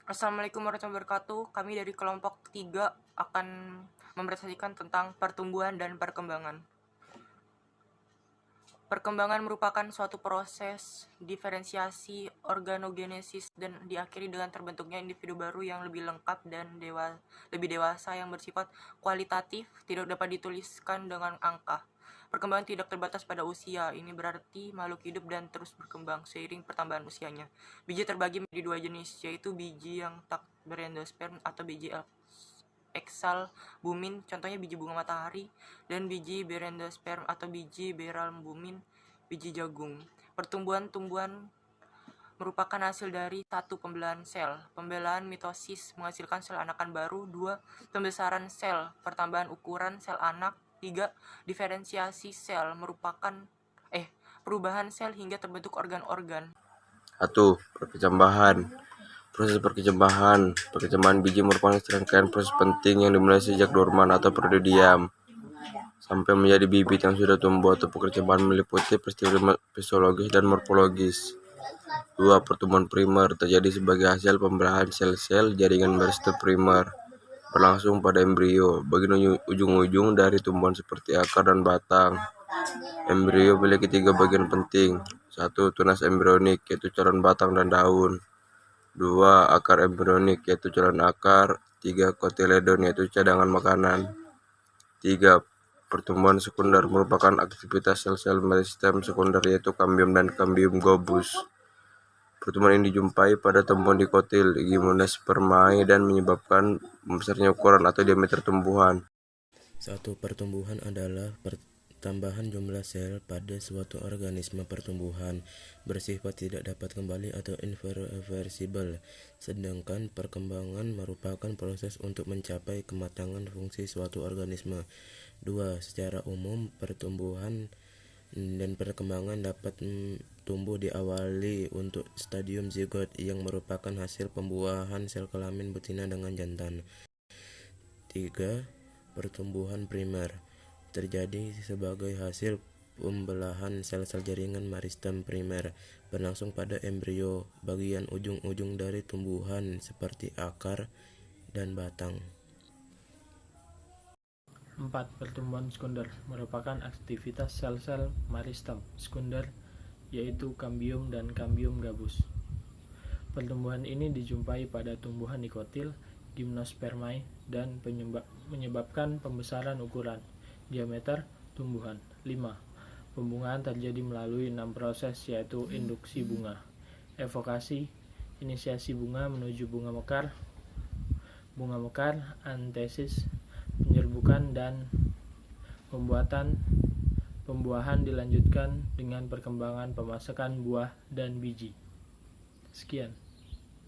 Assalamualaikum warahmatullahi wabarakatuh. Kami dari kelompok 3 akan mempresentasikan tentang pertumbuhan dan perkembangan. Perkembangan merupakan suatu proses diferensiasi organogenesis dan diakhiri dengan terbentuknya individu baru yang lebih lengkap dan lebih dewasa yang bersifat kualitatif, tidak dapat dituliskan dengan angka. Perkembangan tidak terbatas pada usia, ini berarti makhluk hidup dan terus berkembang seiring pertambahan usianya. Biji terbagi menjadi dua jenis, yaitu biji yang tak berendosperm atau biji exalbumin, contohnya biji bunga matahari, dan biji berendosperm atau biji beralbumin, biji jagung. Pertumbuhan tumbuhan merupakan hasil dari 1. Pembelahan sel. Pembelahan mitosis menghasilkan sel anakan baru. 2. Pembesaran sel, pertambahan ukuran sel anak. 3. Diferensiasi sel merupakan perubahan sel hingga terbentuk organ-organ. 1. Perkecambahan. Proses perkecambahan biji merupakan serangkaian proses penting yang dimulai sejak dorman atau periode diam sampai menjadi bibit yang sudah tumbuh, atau perkecambahan meliputi peristiwa fisiologis dan morfologis. 2. Pertumbuhan primer terjadi sebagai hasil pembelahan sel-sel jaringan meristem primer berlangsung pada embrio, bagian ujung-ujung dari tumbuhan seperti akar dan batang. Embrio memiliki 3 bagian penting. 1. Tunas embrionik, yaitu coran batang dan daun. 2. Akar embrionik, yaitu coran akar. 3. Kotiledon, yaitu cadangan makanan. 3. Pertumbuhan sekunder merupakan aktivitas sel-sel meristem sekunder, yaitu kambium dan kambium gobus. Pertumbuhan ini dijumpai pada tumbuhan dikotil, Gymnospermae, dan menyebabkan membesarnya ukuran atau diameter tumbuhan. 1. Pertumbuhan adalah tambahan jumlah sel pada suatu organisme. Pertumbuhan bersifat tidak dapat kembali atau irreversibel, sedangkan perkembangan merupakan proses untuk mencapai kematangan fungsi suatu organisme. 2. Secara umum, pertumbuhan dan perkembangan dapat tumbuh diawali untuk stadium zigot yang merupakan hasil pembuahan sel kelamin betina dengan jantan. 3. Pertumbuhan primer terjadi sebagai hasil pembelahan sel-sel jaringan meristem primer berlangsung pada embrio, bagian ujung-ujung dari tumbuhan seperti akar dan batang. 4. Pertumbuhan sekunder merupakan aktivitas sel-sel meristem sekunder, yaitu kambium dan kambium gabus. Pertumbuhan ini dijumpai pada tumbuhan dikotil, Gymnospermae, dan menyebabkan pembesaran ukuran, diameter tumbuhan. 5. Pembungaan terjadi melalui 6 proses, yaitu induksi bunga, evokasi, inisiasi bunga menuju bunga mekar, antesis, penyerbukan, dan pembuahan dilanjutkan dengan perkembangan pemasakan buah dan biji. Sekian.